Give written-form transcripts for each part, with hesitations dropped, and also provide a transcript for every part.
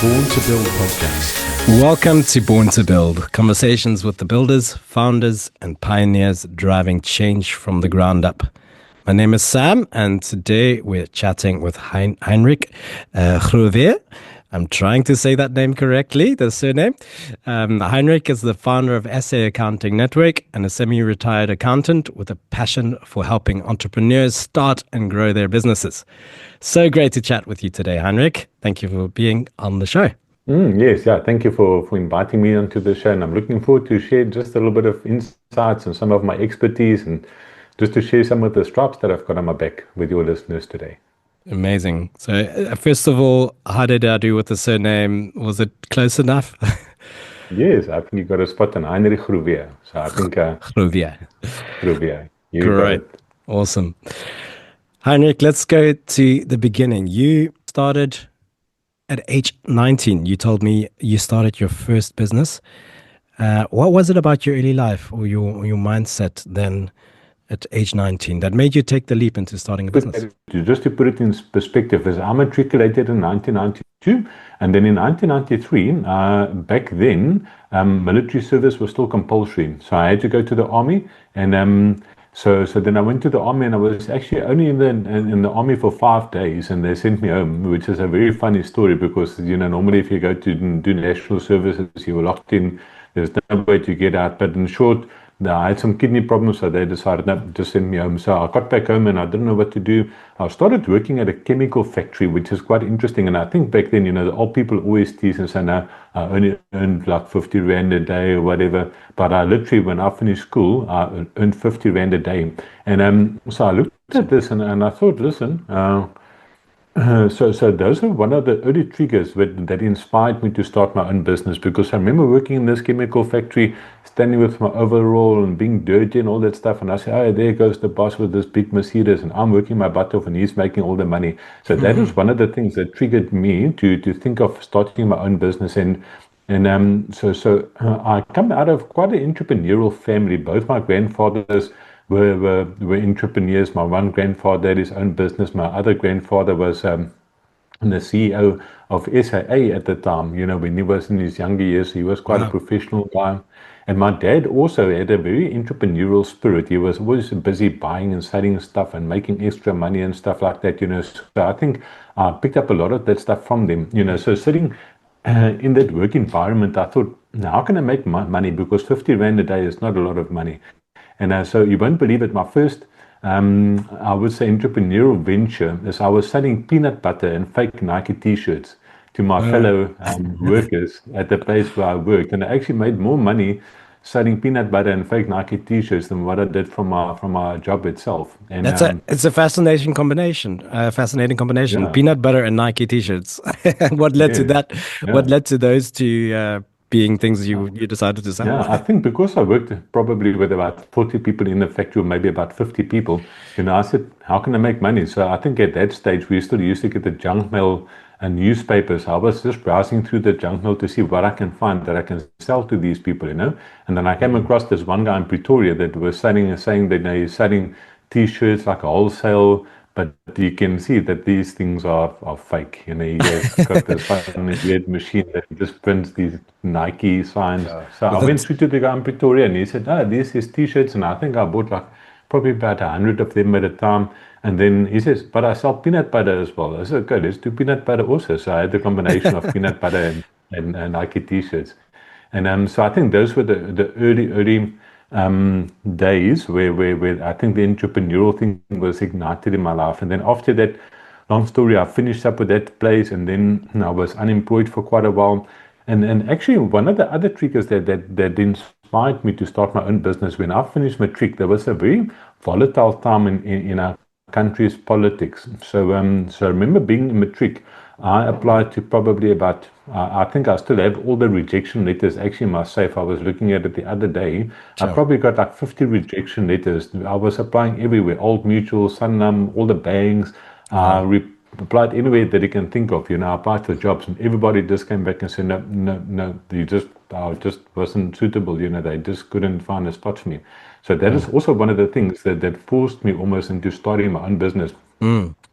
Born to Build podcast. Welcome to Born to Build, conversations with the builders, founders, and pioneers driving change from the ground up. My name is Sam, and today we're chatting with Heinrich Grové. I'm trying to say that name correctly, the surname. Heinrich is the founder of SA Accounting Network and a semi-retired accountant with a passion for helping entrepreneurs start and grow their businesses. So great to chat with you today, Heinrich. Thank you for being on the show. Yes, thank you for inviting me onto the show, and I'm looking forward to share just a little bit of insights and some of my expertise and just to share some of the straps that I've got on my back with your listeners today. Amazing. So first of all, how did I do with the surname? Was it close enough? Yes, I think you got a spot on Heinrich Grové. So I think Grové. Grové. Great. Awesome. Heinrich, let's go to the beginning. You started at age 19. You told me you started your first business. What was it about your early life or your mindset then at age 19 that made you take the leap into starting a business? Just to put it in perspective, I matriculated in 1992, and then in 1993, back then, military service was still compulsory. So I had to go to the army, and so then I went to the army, and I was actually only in the army for 5 days, and they sent me home, which is a very funny story because, normally if you go to do national services, you were locked in. There's no way to get out. But in short, I had some kidney problems, so they decided not to send me home. So I got back home and I didn't know what to do. I started working at a chemical factory, which is quite interesting. And I think back then, the old people always tease and say, no, I only earned like 50 Rand a day or whatever. But I literally, when I finished school, I earned 50 Rand a day. And so I looked at this and I thought, listen, so those were one of the early triggers that inspired me to start my own business, because I remember working in this chemical factory, standing with my overall and being dirty and all that stuff, and I said, oh, there goes the boss with this big Mercedes, and I'm working my butt off and he's making all the money. So that was one of the things that triggered me to think of starting my own business. So I come out of quite an entrepreneurial family. Both my grandfathers were entrepreneurs. My one grandfather had his own business. My other grandfather was the CEO of SAA at the time. When he was in his younger years, he was quite a professional guy. And my dad also had a very entrepreneurial spirit. He was always busy buying and selling stuff and making extra money and stuff like that. So I think I picked up a lot of that stuff from them. So sitting in that work environment, I thought, now how can I make money? Because 50 Rand a day is not a lot of money. And so you won't believe it, my first, I would say, entrepreneurial venture is I was selling peanut butter and fake Nike T-shirts to my fellow workers at the place where I worked. And I actually made more money selling peanut butter and fake Nike T-shirts than what I did from my job itself. And it's a fascinating combination. Yeah. Peanut butter and Nike T-shirts. What led to that? Yeah. What led to those two being things you decided to sell? Yeah, I think because I worked probably with about 40 people in the factory, or maybe about 50 people, I said, how can I make money? So I think at that stage, we still used to get the junk mail and newspapers. I was just browsing through the junk mail to see what I can find that I can sell to these people, And then I came across this one guy in Pretoria that was saying that he's selling T-shirts like a wholesale, but you can see that these things are fake. He has got this funny weird machine that just prints these Nike signs. So I went through to the guy in Pretoria and he said, this is T-shirts. And I think I bought probably about 100 of them at a time. And then he says, but I sell peanut butter as well. I said, okay, let's do peanut butter also. So I had the combination of peanut butter and Nike T-shirts. And so I think those were the early days where I think the entrepreneurial thing was ignited in my life. And then after that, long story, I finished up with that place, and then I was unemployed for quite a while. And actually, one of the other triggers that inspired me to start my own business, when I finished matric, there was a very volatile time in our country's politics. So I remember being in matric, I applied to probably about, I think I still have all the rejection letters actually in my safe. I was looking at it the other day. Sure. I probably got like 50 rejection letters. I was applying everywhere, Old Mutual, Sanlam, all the banks. Applied anywhere that you can think of. I applied for jobs and everybody just came back and said, no, I just wasn't suitable. They just couldn't find a spot for me. So that is also one of the things that forced me almost into starting my own business.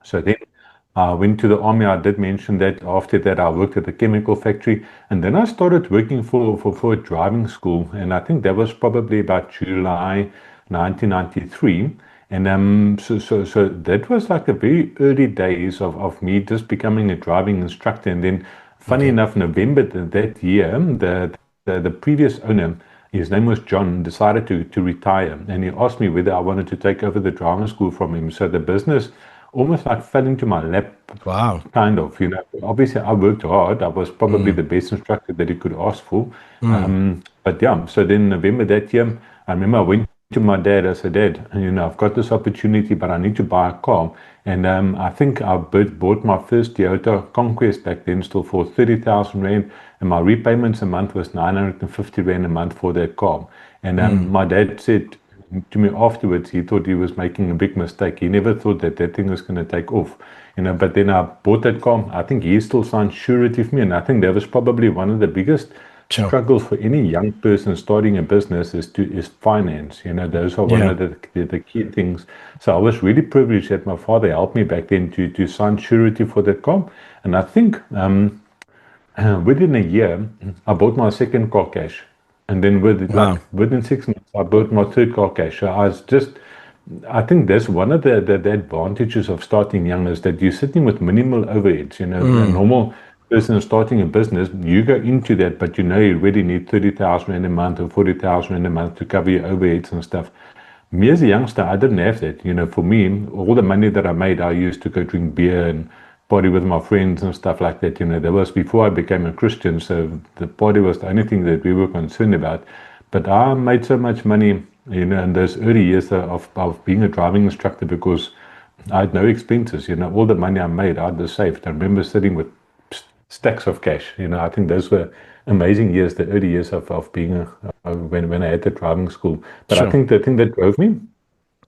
So then I went to the army. I did mention that. After that, I worked at the chemical factory, and then I started working for a driving school. And I think that was probably about July 1993. And so that was like the very early days of me just becoming a driving instructor. And then, funny Okay. enough, November that year, the previous owner, his name was John, decided to retire, and he asked me whether I wanted to take over the driving school from him. So the business almost like fell into my lap, Wow. kind of. Obviously I worked hard. I was probably Mm, the best instructor that he could ask for. mm, But yeah, so then November that year, I remember I went to my dad. I said, Dad, I've got this opportunity, but I need to buy a car. And I think I bought my first Toyota Conquest back then, still for 30,000 Rand. And my repayments a month was 950 Rand a month for that car. And mm. my dad said to me afterwards, he thought he was making a big mistake. He never thought that that thing was going to take off. But then I bought that car. I think he still signed surety for me. And I think that was probably one of the biggest Sure. struggles for any young person starting a business is finance. Those are one Yeah. of the key things. So I was really privileged that my father helped me back then to sign surety for that car. And I think within a year, I bought my second car cash. And then Wow. within 6 months, I bought my third car cash. So I think that's one of the advantages of starting young is that you're sitting with minimal overheads. A Mm, normal person starting a business, you go into that, but you already need 30,000 Rand a month or 40,000 Rand a month to cover your overheads and stuff. Me as a youngster, I didn't have that. For me, all the money that I made, I used to go drink beer and party with my friends and stuff like that. That was before I became a Christian, so the party was the only thing that we were concerned about. But I made so much money, in those early years of being a driving instructor because I had no expenses. All the money I made, I just saved. I remember sitting with stacks of cash. I think those were amazing years, the early years of being when I had the driving school. But I sure. think the thing that drove me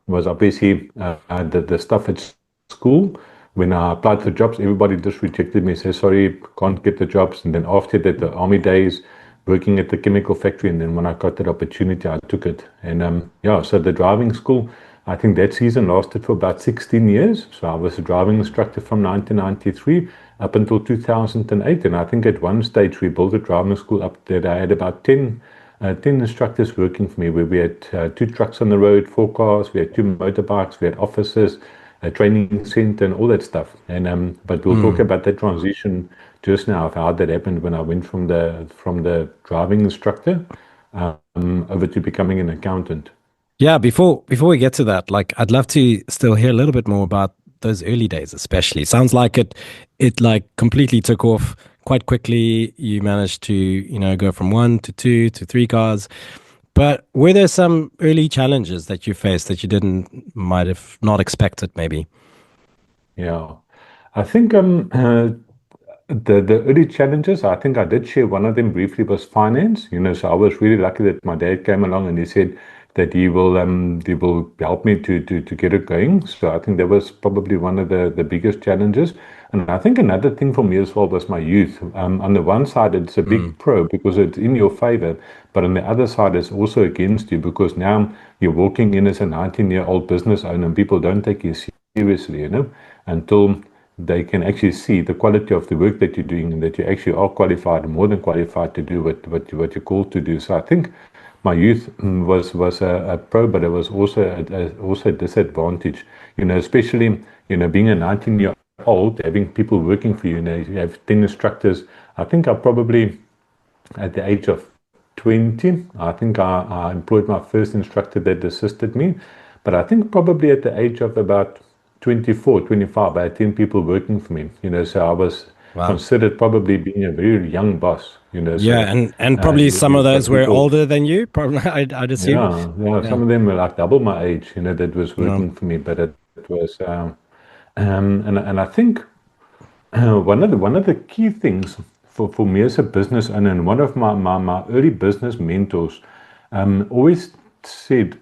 was obviously the stuff at school. When I applied for jobs, everybody just rejected me, said, sorry, can't get the jobs. And then after that, the army days, working at the chemical factory. And then when I got that opportunity, I took it. And yeah, so the driving school, I think that season lasted for about 16 years. So I was a driving instructor from 1993 up until 2008. And I think at one stage, we built a driving school up there. I had about 10 instructors working for me, where we had 2 trucks on the road, 4 cars, we had 2 motorbikes, we had offices, a training center, and all that stuff. And but we'll talk Mm. about that transition just now of how that happened when I went from the driving instructor over to becoming an accountant. Yeah, before we get to that, like I'd love to still hear a little bit more about those early days, especially. Sounds like it like completely took off quite quickly. You managed to, go from one to two to three cars. But were there some early challenges that you faced that you didn't might have not expected maybe? Yeah, I think the early challenges, I think I did share one of them briefly, was finance. So I was really lucky that my dad came along and he said that he will help me to get it going. So I think that was probably one of the biggest challenges. And I think another thing for me as well was my youth. On the one side, it's a Mm, big pro because it's in your favor, but on the other side, it's also against you because now you're walking in as a 19-year-old business owner and people don't take you seriously, until they can actually see the quality of the work that you're doing and that you actually are qualified, more than qualified to do what you're called to do. So I think my youth was a pro, but it was also a disadvantage. Especially being a 19-year old, having people working for you. You have 10 instructors. I think I probably at the age of 20, I think I employed my first instructor that assisted me. But I think probably at the age of about 24, 25, I had 10 people working for me. So I was wow. considered probably being a very young boss. Yeah, So and probably some of you've those got were people, older than you, probably I'd assume. yeah, yeah, Yeah. some of them were like double my age, that was No. working for me. But it was, and I think one of the key things for me as a business owner, and one of my early business mentors always said,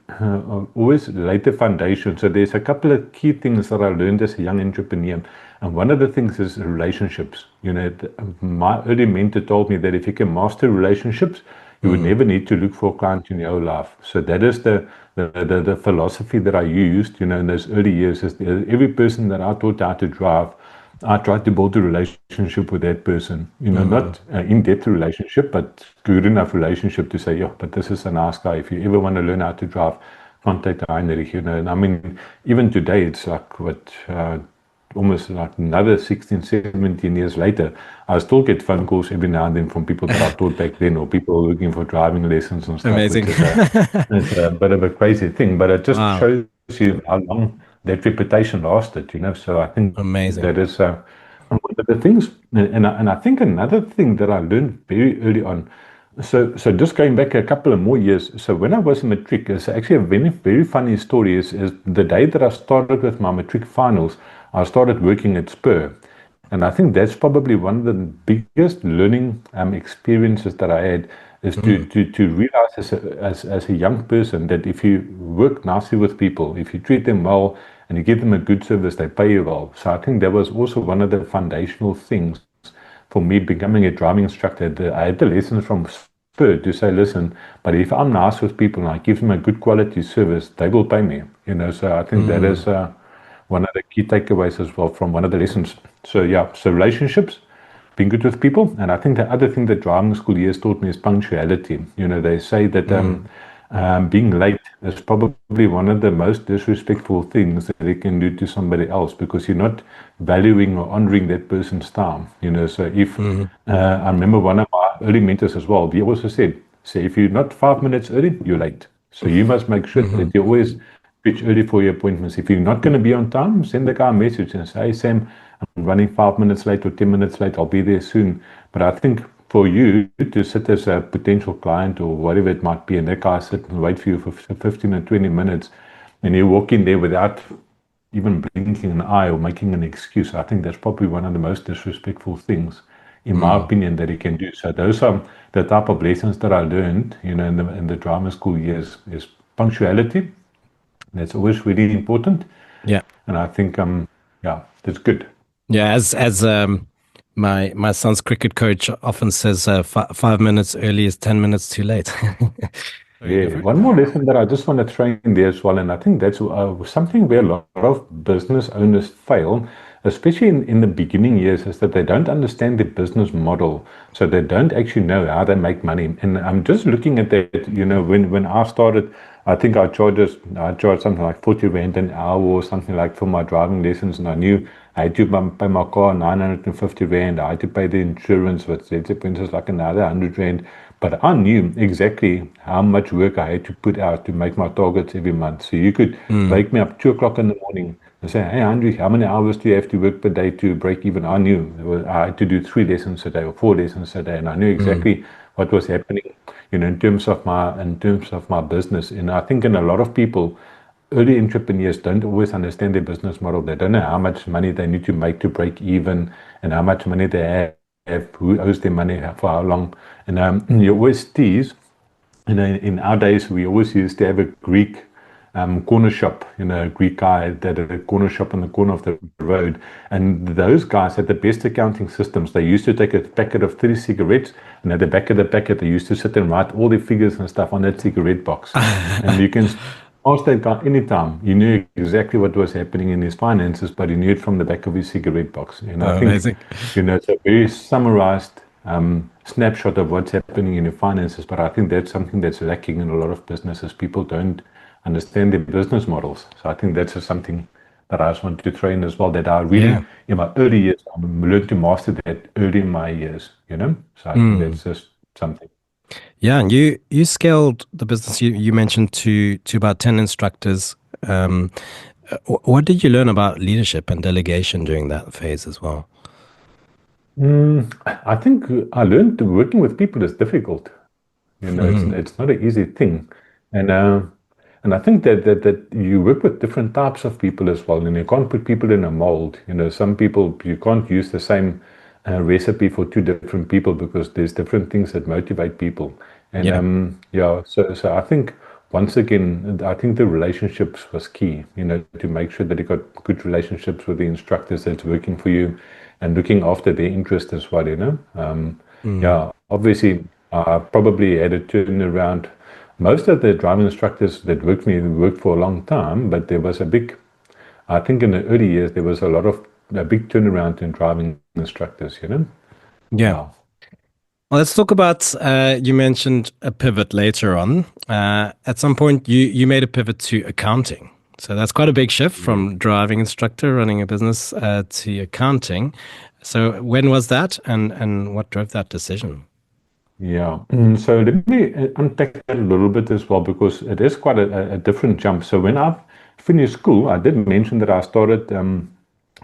always laid the foundation. So there's a couple of key things that I learned as a young entrepreneur. And one of the things is relationships. My early mentor told me that if you can master relationships, you would Mm, never need to look for a client in your whole life. So that is the philosophy that I used, in those early years. Is every person that I taught how to drive, I tried to build a relationship with that person, not an in-depth relationship, but good enough relationship to say, yeah, but this is a nice guy. If you ever want to learn how to drive, contact Heinrich, and I mean, even today, it's like almost like another 16, 17 years later, I still get phone calls every now and then from people that I taught back then, or people looking for driving lessons and stuff, Amazing. which is it's a bit of a crazy thing, but it just Wow. shows you how long that reputation lasted, So I think Amazing. that is one of the things, and I think another thing that I learned very early on. So just going back a couple of more years. So when I was in matric, it's actually a very very funny story. Is the day that I started with my matric finals, I started working at Spur. And I think that's probably one of the biggest learning experiences that I had is to realize as a young person that if you work nicely with people, if you treat them well and you give them a good service, they pay you well. So I think that was also one of the foundational things for me becoming a driving instructor. I had the lessons from Spur to say, listen, but if I'm nice with people and I give them a good quality service, they will pay me. So I think that is one of the key takeaways as well from one of the lessons. So yeah, so relationships, being good with people. And I think the other thing that driving school years taught me is punctuality. They say that being late is probably one of the most disrespectful things that you can do to somebody else, because you're not valuing or honoring that person's time. So if I remember one of my early mentors as well, he also said, if you're not 5 minutes early, you're late. So you must make sure that you always reach early for your appointments. If you're not going to be on time, send the guy a message and say, hey, Sam, I'm running 5 minutes late or 10 minutes late. I'll be there soon. But I think for you to sit as a potential client or whatever it might be, and that guy sit and wait for you for 15 or 20 minutes, and you walk in there without even blinking an eye or making an excuse, I think that's probably one of the most disrespectful things, in my opinion, that you can do. So those are the type of lessons that I learned, in the drama school years, is punctuality. That's always really important. Yeah. And I think, that's good. Yeah. As my son's cricket coach often says, 5 minutes early is 10 minutes too late. Yeah, one more lesson that I just want to throw in there as well, and I think that's something where a lot of business owners fail, especially in the beginning years, is that they don't understand the business model, so they don't actually know how they make money. And I'm just looking at that, when I started, I think I charged something like 40 Rand an hour or something like for my driving lessons, and I knew I had to pay my car 950 Rand. I had to pay the insurance, which is like another 100 Rand. But I knew exactly how much work I had to put out to make my targets every month. So you could wake me up 2 o'clock in the morning and say, hey, Andrew, how many hours do you have to work per day to break even? I knew I had to do 3 lessons a day or 4 lessons a day. And I knew exactly what was happening, in terms of my business. And I think in a lot of people, early entrepreneurs don't always understand their business model. They don't know how much money they need to make to break even and how much money they have, who owes their money for how long. And you always tease, in our days, we always used to have a Greek corner shop, a Greek guy that had a corner shop on the corner of the road. And those guys had the best accounting systems. They used to take a packet of 30 cigarettes, and at the back of the packet, they used to sit and write all the figures and stuff on that cigarette box. And you can ask that guy anytime. He knew exactly what was happening in his finances, but he knew it from the back of his cigarette box. And I think, amazing. it's a very summarized snapshot of what's happening in your finances. But I think that's something that's lacking in a lot of businesses. People don't understand their business models. So I think that's just something that I just want to throw in as well, that I really, in my early years, I learned to master that early in my years, So I think that's just something. Yeah, and you scaled the business you mentioned to about 10 instructors. What did you learn about leadership and delegation during that phase as well? I think I learned that working with people is difficult. It's not an easy thing, and I think that you work with different types of people as well, and you can't put people in a mold. Some people, you can't use the same recipe for 2 different people, because there's different things that motivate people. And so I think, once again, I think the relationships was key. To make sure that you got good relationships with the instructors that's working for you, and looking after their interest as well. Obviously, I probably had a turnaround. Most of the driving instructors that worked for me worked for a long time, but there was I think in the early years, there was a lot of a big turnaround in driving instructors, Yeah. Yeah. Well, let's talk about, you mentioned a pivot later on. At some point, you made a pivot to accounting. So that's quite a big shift Yeah. from driving instructor, running a business, to accounting. So when was that, and what drove that decision? Yeah. So let me unpack that a little bit as well, because it is quite a different jump. So when I finished school, I did mention that I started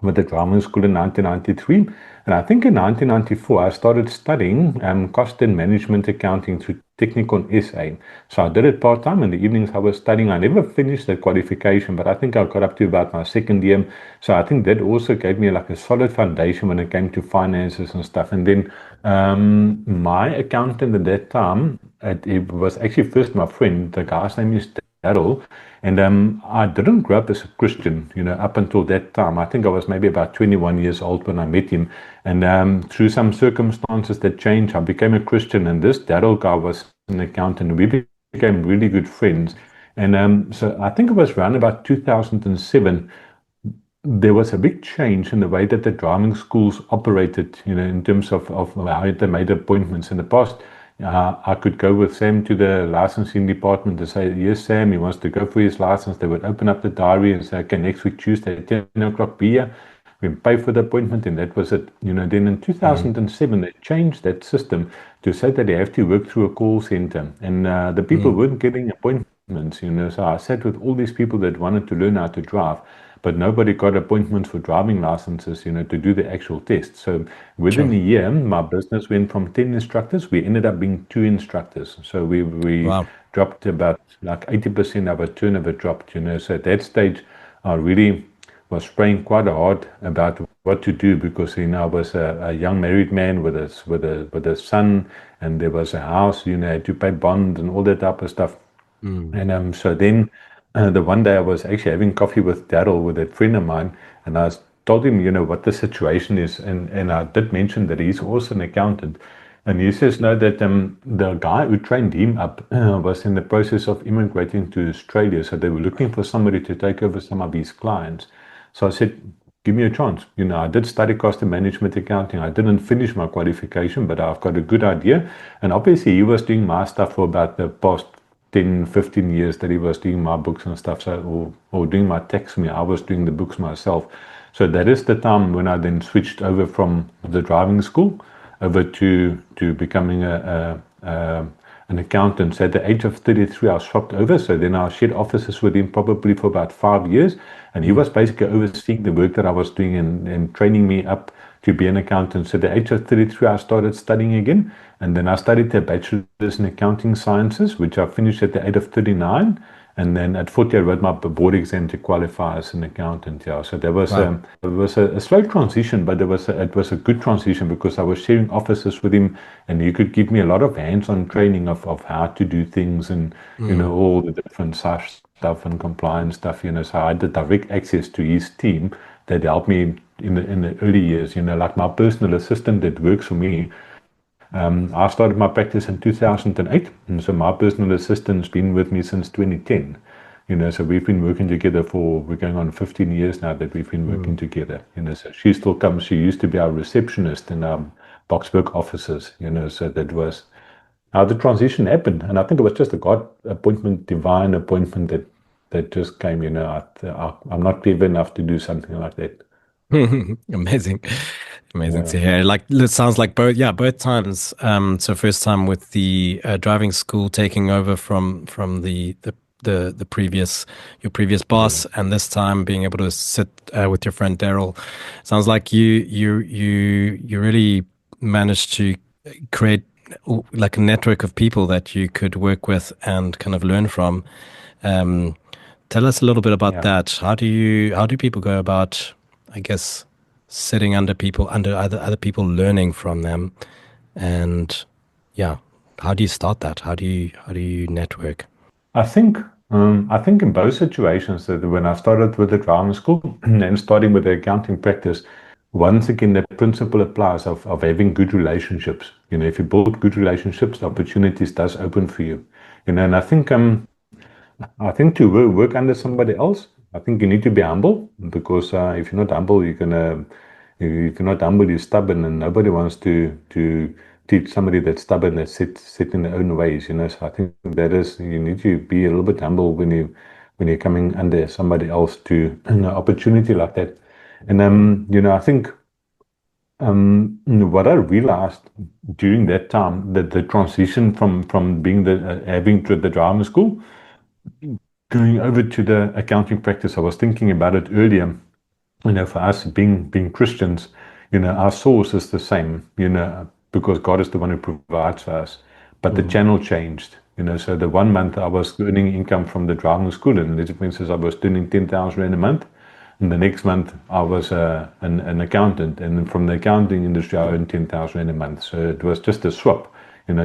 with the drama school in 1993. And I think in 1994, I started studying cost and management accounting through technical SA. So I did it part-time. In the evenings, I was studying. I never finished that qualification, but I think I got up to about my second year. So I think that also gave me like a solid foundation when it came to finances and stuff. And then my accountant at that time, it was actually first my friend. The guy's name is Daryl. And I didn't grow up as a Christian, up until that time. I think I was maybe about 21 years old when I met him. And through some circumstances that changed, I became a Christian. And this Daryl guy was an accountant. We became really good friends. And so I think it was around about 2007 there was a big change in the way that the driving schools operated, in terms of how they made appointments. In the past, I could go with Sam to the licensing department to say, yes, Sam, he wants to go for his license. They would open up the diary and say, okay, next week, Tuesday at 10 o'clock, be here. We pay for the appointment, and that was it. Then in 2007, they changed that system to say that they have to work through a call center. And the people weren't getting appointments, So I sat with all these people that wanted to learn how to drive, but nobody got appointments for driving licenses, to do the actual test. So within Sure. a year, my business went from 10 instructors. We ended up being 2 instructors. So we Wow. dropped about like 80% of our turnover dropped, So at that stage, I really was praying quite hard about what to do, because, I was a young married man with a son, and there was a house, had to pay bond and all that type of stuff. And so then the one day I was actually having coffee with Daryl, with a friend of mine, and I told him, what the situation is. And I did mention that he's also an accountant. And he says, no, that the guy who trained him up was in the process of immigrating to Australia. So they were looking for somebody to take over some of his clients. So I said, give me a chance. I did study cost and management accounting. I didn't finish my qualification, but I've got a good idea. And obviously he was doing my stuff for about the past 10, 15 years that he was doing my books and stuff, or doing my tax for me. I was doing the books myself. So that is the time when I then switched over from the driving school over to becoming an accountant. So at the age of 33, I swapped over. So then I shared offices with him probably for about 5 years. And he was basically overseeing the work that I was doing and training me up to be an accountant. So at the age of 33, I started studying again. And then I studied a bachelor's in accounting sciences, which I finished at the age of 39. And then at 40, I wrote my board exam to qualify as an accountant. Yeah, so there was Wow. it was a slow transition, but it was a good transition, because I was sharing offices with him, and he could give me a lot of hands-on training of how to do things, and all the different SaaS stuff and compliance stuff. So I had the direct access to his team that helped me in the early years. Like my personal assistant that works for me. I started my practice in 2008, and so my personal assistant's been with me since 2010. So we've been working together we're going on 15 years now that we've been working together. So she still comes. She used to be our receptionist in our Boxburg offices. So that was how the transition happened, and I think it was just a God appointment, divine appointment that just came. I'm not clever enough to do something like that. Amazing. Amazing Yeah, to hear. Like it sounds like both times. So first time with the driving school taking over from the previous your previous yeah, boss, and this time being able to sit with your friend Daryl. Sounds like you really managed to create like a network of people that you could work with and kind of learn from. Um, Tell us a little bit about yeah. that. How do people go about, I guess, sitting under other people, learning from them, and yeah, how do you start that? How do you network? I think I think in both situations, that when I started with the drama school and starting with the accounting practice, once again the principle applies of having good relationships. If you build good relationships, the opportunities does open for you. And I think to work under somebody else, I think you need to be humble because if you're not humble, if you're not humble, you're stubborn, and nobody wants to teach somebody that's stubborn, that's set in their own ways. So I think that is, you need to be a little bit humble when you're coming under somebody else to an opportunity like that. And I think what I realized during that time, that the transition from being having to the driving school, going over to the accounting practice, I was thinking about it earlier. For us being Christians, our source is the same, because God is the one who provides for us. But the channel changed, So the 1 month I was earning income from the driving school, and for instance, I was earning 10,000 Rand a month. And the next month I was an accountant, and from the accounting industry I earned 10,000 Rand a month. So it was just a swap,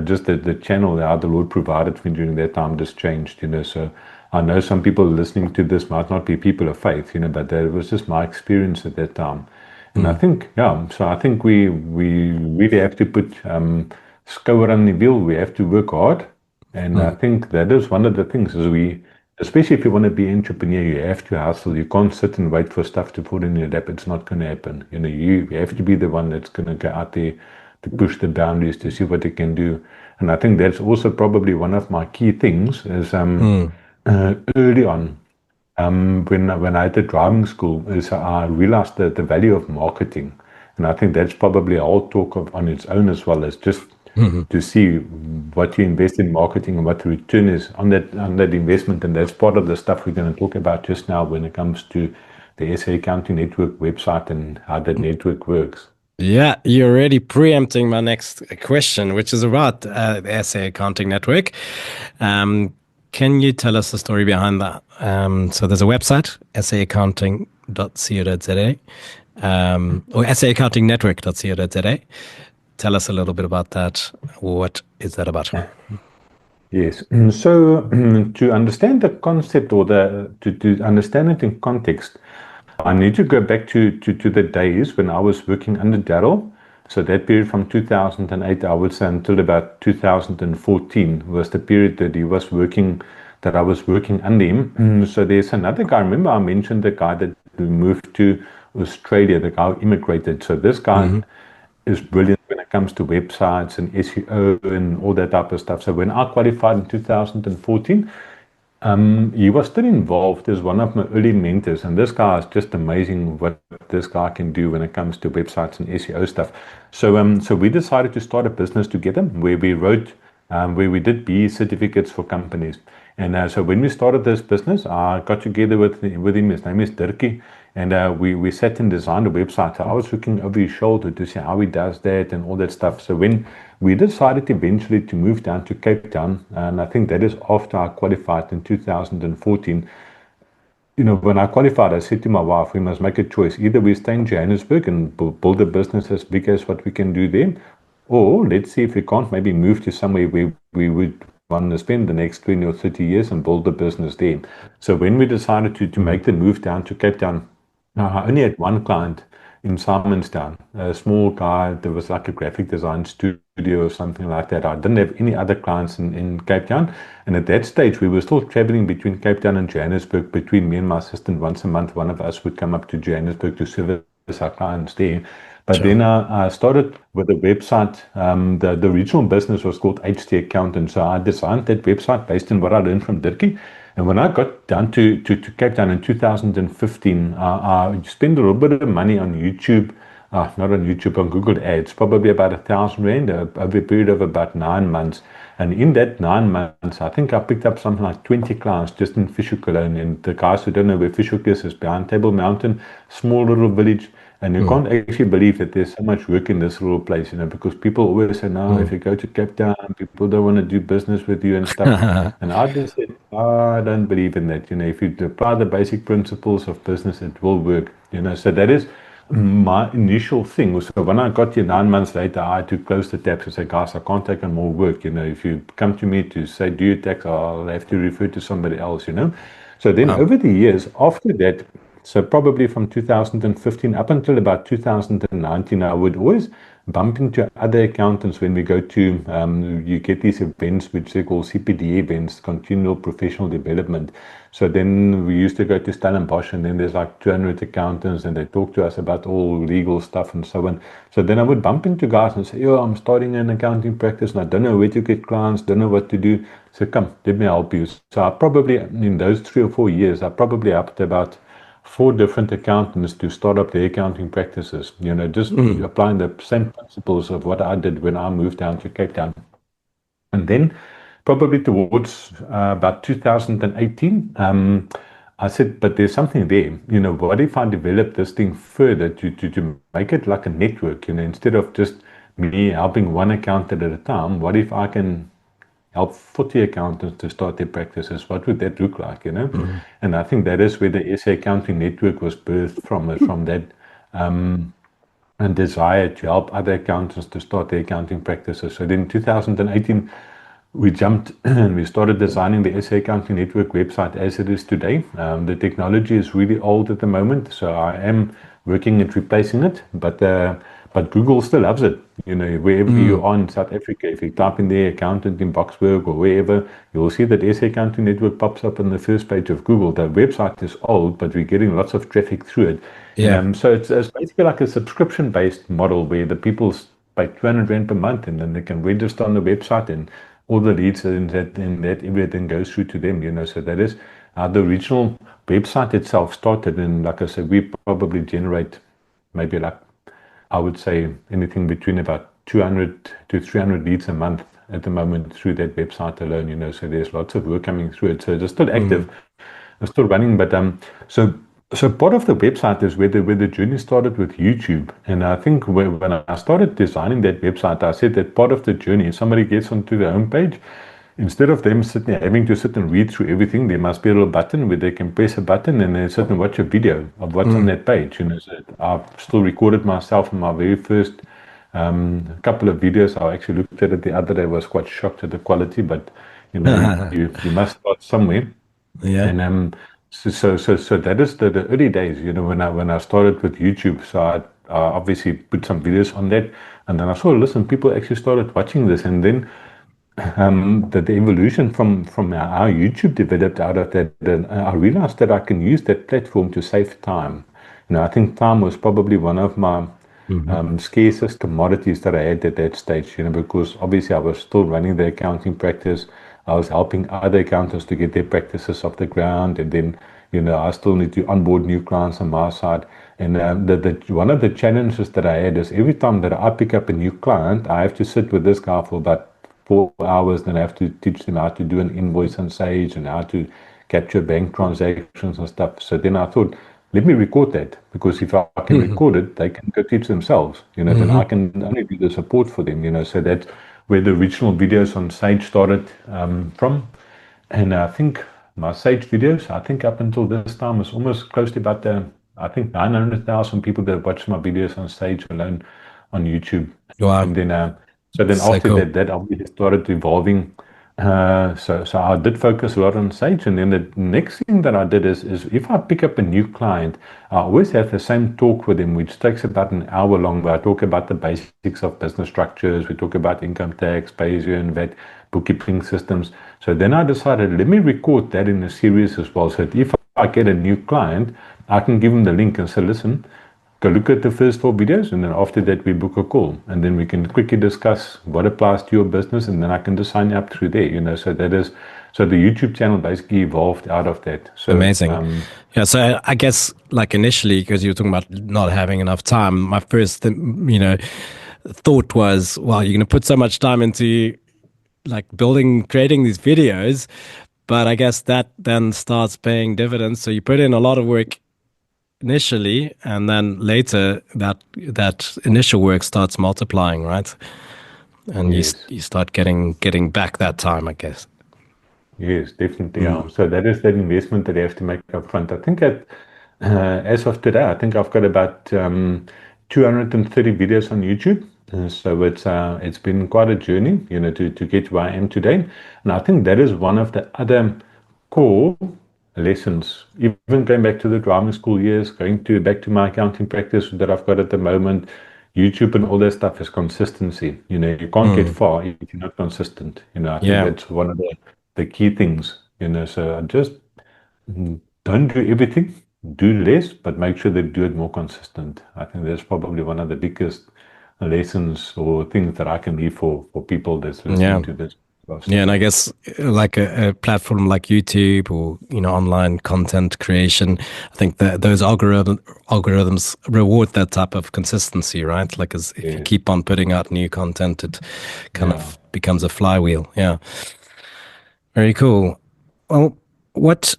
just the channel how the Lord provided for me during that time just changed, So I know some people listening to this might not be people of faith, but that was just my experience at that time. And I think, so I think we really have to put scour on the wheel. We have to work hard. And I think that is one of the things is especially if you want to be an entrepreneur, you have to hustle. You can't sit and wait for stuff to fall in your lap. It's not going to happen. You have to be the one that's going to go out there to push the boundaries, to see what you can do. And I think that's also probably one of my key things is early on, when I did driving school, is I realized the value of marketing. And I think that's probably a whole talk on its own, as well as just to see what you invest in marketing and what the return is on that investment. And that's part of the stuff we're going to talk about just now when it comes to the SA Accounting Network website and how that network works. Yeah, you're already preempting my next question, which is about the SA Accounting Network. Can you tell us the story behind that? So there's a website, saaccounting.co.za, or saaccountingnetwork.co.za. Tell us a little bit about that. What is that about? Yes. So to understand the concept, or to understand it in context, I need to go back to the days when I was working under Daryl. So that period from 2008, I would say, until about 2014 was the period that I was working under him. So there's another guy. Remember, I mentioned the guy that moved to Australia, the guy who immigrated. So this guy is brilliant when it comes to websites and SEO and all that type of stuff. So when I qualified in 2014, he was still involved as one of my early mentors, and this guy is just amazing what this guy can do when it comes to websites and SEO stuff. So we decided to start a business together where we did BE certificates for companies. And so when we started this business, I got together with him. His name is Dirkie. And we sat and designed a website. So I was looking over his shoulder to see how he does that and all that stuff. So when we decided eventually to move down to Cape Town, and I think that is after I qualified in 2014, when I qualified, I said to my wife, we must make a choice. Either we stay in Johannesburg and build a business as big as what we can do there, or let's see if we can't maybe move to somewhere where we would want to spend the next 20 or 30 years and build a business there. So when we decided to make the move down to Cape Town, I only had one client in Simonstown, a small guy. There was like a graphic design studio or something like that. I didn't have any other clients in Cape Town. And at that stage, we were still traveling between Cape Town and Johannesburg, between me and my assistant. Once a month, one of us would come up to Johannesburg to service our clients there. But then I started with a website. The original business was called HT Accountant. So I designed that website based on what I learned from Dirkie. And when I got down to Cape Town in 2015, I spent a little bit of money on YouTube, not on YouTube, on Google Ads, probably about 1,000 Rand over a period of about 9 months. And in that 9 months, I think I picked up something like 20 clients just in Fish Hoek alone. And the guys who don't know where Fish Hoek is behind Table Mountain, small little village. And you can't actually believe that there's so much work in this little place, because people always say, no, if you go to Cape Town, people don't want to do business with you and stuff. And I just said, I don't believe in that. If you apply the basic principles of business, it will work. So that is my initial thing. So when I got here 9 months later, I had to close the taps and say, guys, I can't take on more work. If you come to me to say, do your tax, I'll have to refer to somebody else, So then over the years, after that, so probably from 2015 up until about 2019, I would always bump into other accountants when we go to, you get these events which they call CPD events, continual professional development. So then we used to go to Stellenbosch, and then there's like 200 accountants, and they talk to us about all legal stuff and so on. So then I would bump into guys and say, yo, I'm starting an accounting practice and I don't know where to get clients, don't know what to do. So come, let me help you. So I probably, in those 3 or 4 years, I probably helped about 4 different accountants to start up their accounting practices, just applying the same principles of what I did when I moved down to Cape Town. And then probably towards about 2018, I said, but there's something there. What if I develop this thing further to make it like a network, instead of just me helping one accountant at a time, what if I can help 40 accountants to start their practices? What would that look like, And I think that is where the SA Accounting Network was birthed from that and desire to help other accountants to start their accounting practices. So then in 2018, we jumped and we started designing the SA Accounting Network website as it is today. The technology is really old at the moment, so I am working at replacing it, but Google still loves it. Wherever you are in South Africa, if you type in the accountant in Boksburg or wherever, you'll see that SA Accounting Network pops up on the first page of Google. The website is old, but we're getting lots of traffic through it. Yeah. So it's basically like a subscription-based model where the people pay 200 Rand per month, and then they can register on the website, and all the leads in that everything goes through to them. So that is how the original website itself started. And like I said, we probably generate maybe, like, I would say anything between about 200 to 300 leads a month at the moment through that website alone. So there's lots of work coming through it. So it's still active, it's still running. But so part of the website is where the journey started with YouTube. And I think when I started designing that website, I said that part of the journey, if somebody gets onto the homepage, instead of them having to sit and read through everything, there must be a little button where they can press a button and then sit and watch a video of what's on that page. So I've still recorded myself in my very first couple of videos. I actually looked at it the other day, was quite shocked at the quality, but you must start somewhere. Yeah. And so that is the early days, when I started with YouTube. So I obviously put some videos on that, and then I saw, listen, people actually started watching this, and then the evolution from how YouTube developed out of that, I realized that I can use that platform to save time. I think time was probably one of my scarcest commodities that I had at that stage, because obviously I was still running the accounting practice. I was helping other accountants to get their practices off the ground, and then I still need to onboard new clients on my side. And one of the challenges that I had is every time that I pick up a new client, I have to sit with this guy for about 4 hours. Then I have to teach them how to do an invoice on Sage and how to capture bank transactions and stuff. So then I thought, let me record that, because if I can record it, they can go teach themselves. Then I can only do the support for them. So that's where the original videos on Sage started from. And I think my Sage videos, I think up until this time, was almost close to about 900,000 people that watched my videos on Sage alone on YouTube. Wow. And then after cool. that obviously started evolving. So I did focus a lot on Sage, and then the next thing that I did is if I pick up a new client, I always have the same talk with them, which takes about an hour long, where I talk about the basics of business structures. We talk about income tax, pay-as-you-earn, VAT, bookkeeping systems. So then I decided, let me record that in a series as well, so that if I get a new client, I can give them the link and say, listen, go look at the first 4 videos, and then after that we book a call, and then we can quickly discuss what applies to your business, and then I can just sign you up through there. So the YouTube channel basically evolved out of that. So amazing. Yeah, so I guess, like, initially, because you were talking about not having enough time, my first thought was, well, you're going to put so much time into like creating these videos, but I guess that then starts paying dividends. So you put in a lot of work initially, and then later that initial work starts multiplying, right? And yes. you start getting back that time, I guess. Yes, definitely. So that is that investment that you have to make up front. I think as of today, I think I've got about 230 videos on YouTube. So it's been quite a journey, to get where I am today. And I think that is one of the other core lessons, even going back to the driving school years, back to my accounting practice that I've got at the moment. YouTube and all that stuff is consistency. You can't get Mm. far if you're not consistent. I think Yeah. that's one of the key things. So I just don't do everything, do less, but make sure they do it more consistent. I think that's probably one of the biggest lessons or things that I can leave for people that's listening Yeah. to this podcast. Yeah, and I guess like a platform like YouTube or online content creation, I think that those algorithms reward that type of consistency, right? Like as if you Yes. keep on putting out new content, it kind Yeah. of becomes a flywheel. Yeah, very cool. Well, what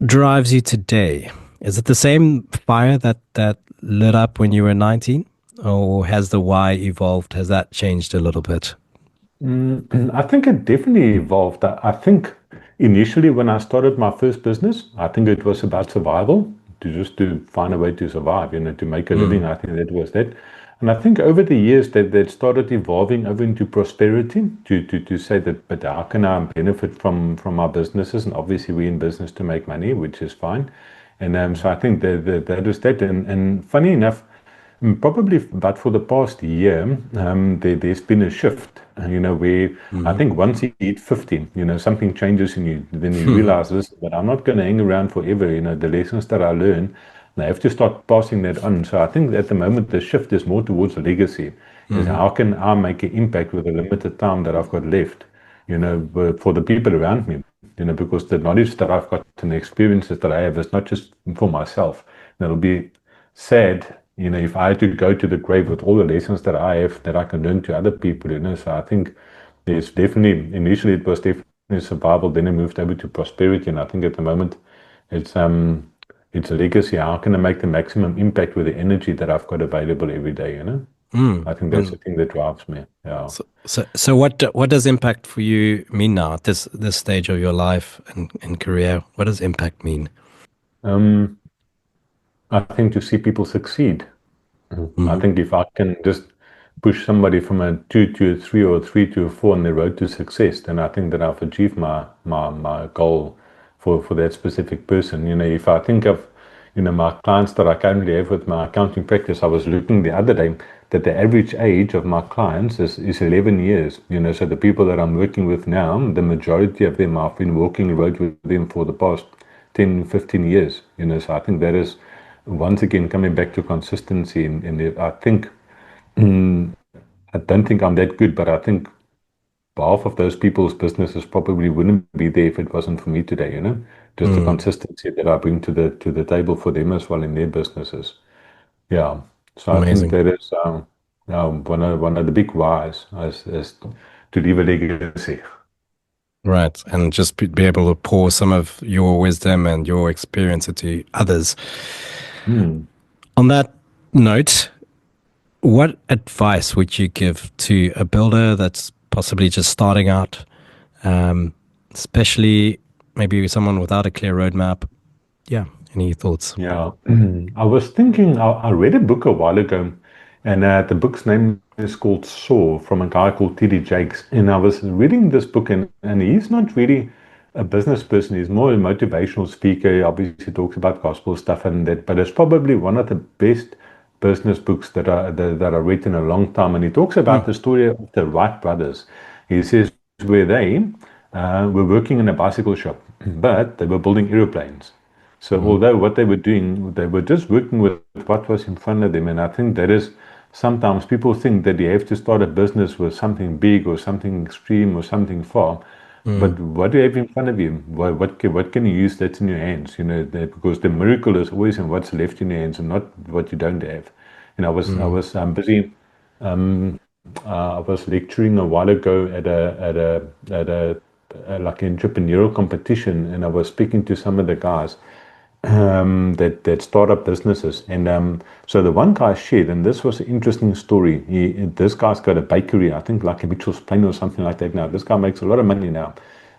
drives you today? Is it the same fire that lit up when you were 19, or has the why evolved? Has that changed a little bit? I think it definitely evolved. I think initially when I started my first business, I think it was about survival, to find a way to survive, to make a living. Mm. I think that was that. And I think over the years that started evolving over into prosperity to say that, but how can I benefit from our businesses? And obviously we're in business to make money, which is fine. And so I think that is that. And funny enough, probably, but for the past year, there's been a shift, where I Mm. think once you hit 50, something changes in you. Then you realize this, but I'm not going to hang around forever. The lessons that I learn, I have to start passing that on. So I think at the moment, the shift is more towards legacy, is Mm. how can I make an impact with the limited time that I've got left, for the people around me, because the knowledge that I've got and the experiences that I have is not just for myself. And it'll be sad, if I had to go to the grave with all the lessons that I have that I can learn to other people, So I think there's definitely, initially it was definitely survival, then it moved over to prosperity. And I think at the moment it's a legacy. How can I make the maximum impact with the energy that I've got available every day? Mm. I think that's the And thing that drives me. Yeah. so what does impact for you mean now at this stage of your life and career? What does impact mean? Um, I think to see people succeed. I Mm. think if I can just push somebody from a 2 to a 3 or a 3 to a 4 on the road to success, then I think that I've achieved my goal for that specific person. If I think of, my clients that I currently have with my accounting practice, I was looking the other day that the average age of my clients is 11 years. So the people that I'm working with now, the majority of them, I've been walking the road with them for the past 10, 15 years. So I think that is once again coming back to consistency. And I think, I don't think I'm that good, but I think half of those people's businesses probably wouldn't be there if it wasn't for me today. Just the Mm. consistency that I bring to the table for them as well in their businesses. Yeah. So I think Amazing. that is one of the big whys is to leave a legacy. Right. And just be able to pour some of your wisdom and your experience into others. Hmm. On that note, what advice would you give to a builder that's possibly just starting out, um, especially maybe someone without a clear roadmap? Yeah. Any thoughts? Yeah, I was thinking, I read a book a while ago, and the book's name is called Soar from a guy called T.D. Jakes. And I was reading this book, and he's not really a business person, he's more a motivational speaker. He obviously talks about gospel stuff and that, but it's probably one of the best business books that I read in a long time. And he talks about Mm. the story of the Wright brothers. He says where they were working in a bicycle shop, but they were building aeroplanes. So Mm. although what they were doing, they were just working with what was in front of them. And I think that is sometimes people think that you have to start a business with something big or something extreme or something far. Mm. But what do you have in front of you? What can you use that's in your hands? Because the miracle is always in what's left in your hands and not what you don't have. Mm. I was busy. Um, I was lecturing a while ago at a like entrepreneurial competition, and I was speaking to some of the guys that start up businesses. And so the one guy shared, and this was an interesting story. This guy's got a bakery, I think like a Mitchell's Plain or something like that now. This guy makes a lot of money now.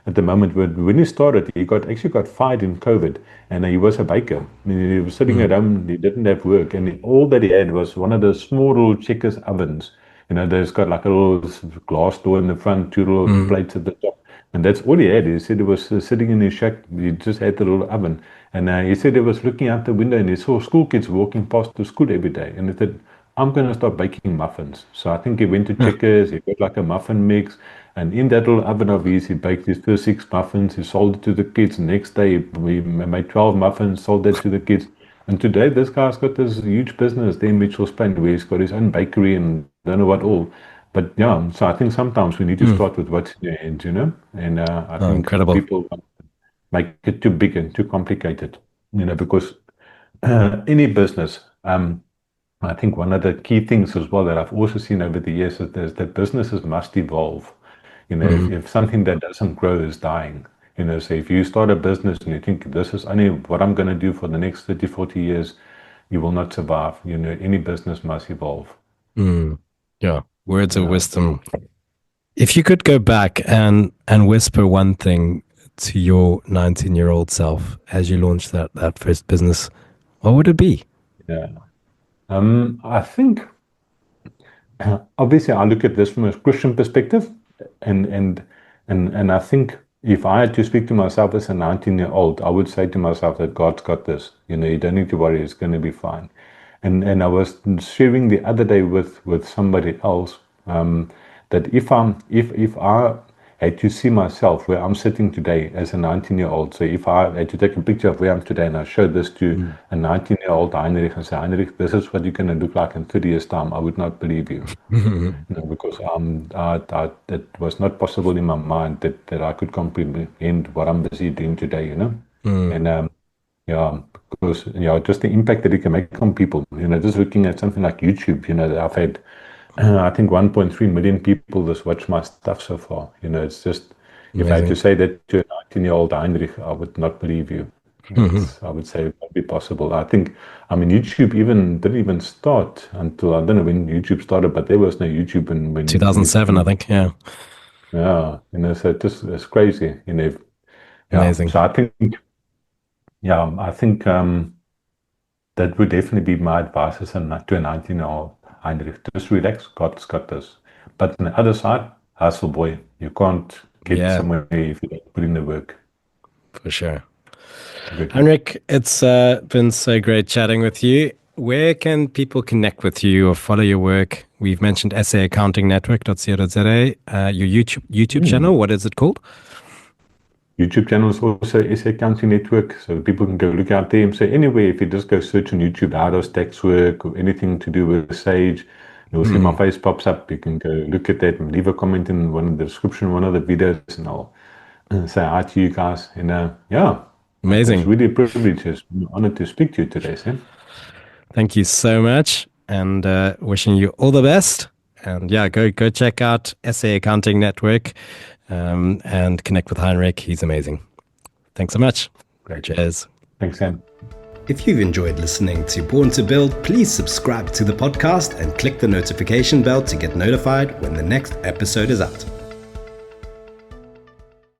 At the moment, when he started, he actually got fired in COVID, and he was a baker. I mean, he was sitting Mm. at home, he didn't have work, and all that he had was one of those small little checkers ovens. There's got like a little glass door in the front, two little Mm. plates at the top. And that's all he had. He said he was sitting in his shack. He just had the little oven. And he said he was looking out the window and he saw school kids walking past to school every day. And he said, I'm going to start baking muffins. So I think he went to Checkers, he got like a muffin mix, and in that little oven of his, he baked his first 6 muffins. He sold it to the kids. Next day, we made 12 muffins, sold that to the kids. And today, this guy's got this huge business there in Mitchell Spain, where he's got his own bakery and don't know what all. But yeah, so I think sometimes we need to start with what's in your hands, And I Oh, think incredible. people make it too big and too complicated, because any business, I think one of the key things as well that I've also seen over the years is that businesses must evolve. If something that doesn't grow is dying, so if you start a business and you think this is only what I'm going to do for the next 30, 40 years, you will not survive. Any business must evolve. Yeah, words of wisdom. If you could go back and whisper one thing to your 19-year-old self as you launched that first business, what would it be? Yeah. I think obviously I look at this from a Christian perspective, and I think if I had to speak to myself as a 19-year-old, I would say to myself that God's got this. You don't need to worry; it's going to be fine. And I was sharing the other day with somebody else that if I had to see myself where I'm sitting today as a 19-year-old, so if I had to take a picture of where I'm today and I showed this to a 19-year-old Heinrich and say, Heinrich, this is what you're going to look like in 30 years' time, I would not believe you. Because it was not possible in my mind that I could comprehend what I'm busy doing today, And yeah, because just the impact that it can make on people. Just looking at something like YouTube, that I've had, I think 1.3 million people just watch my stuff so far. It's just, if I had to say that to a 19-year-old Heinrich, I would not believe you. I would say it won't be possible. I think, YouTube didn't even start until, I don't know when YouTube started, but there was no YouTube when 2007, I think. Yeah. Yeah, so it's crazy. Yeah. Amazing. So I think that would definitely be my advice to a 19-year-old Heinrich. Just relax, God's got this. But on the other side, hustle, boy. You can't get somewhere if you don't put in the work. For sure. Good. Heinrich, it's been so great chatting with you. Where can people connect with you or follow your work? We've mentioned saaccountingnetwork.co.za, your YouTube channel. What is it called? YouTube channel is also SA Accounting Network, so people can go look out there. So anyway, if you just go search on YouTube, how does tax work or anything to do with Sage, you'll see my face pops up. You can go look at that and leave a comment in one of the description, one of the videos, and I'll say hi to you guys. And Amazing. It's really a privilege. It's an honor to speak to you today, Sam. Thank you so much, and wishing you all the best. And go check out SA Accounting Network and connect with Heinrich. He's amazing. Thanks so much. Great. Cheers. Thanks, Sam. If you've enjoyed listening to Born to Build, please subscribe to the podcast and click the notification bell to get notified when the next episode is out.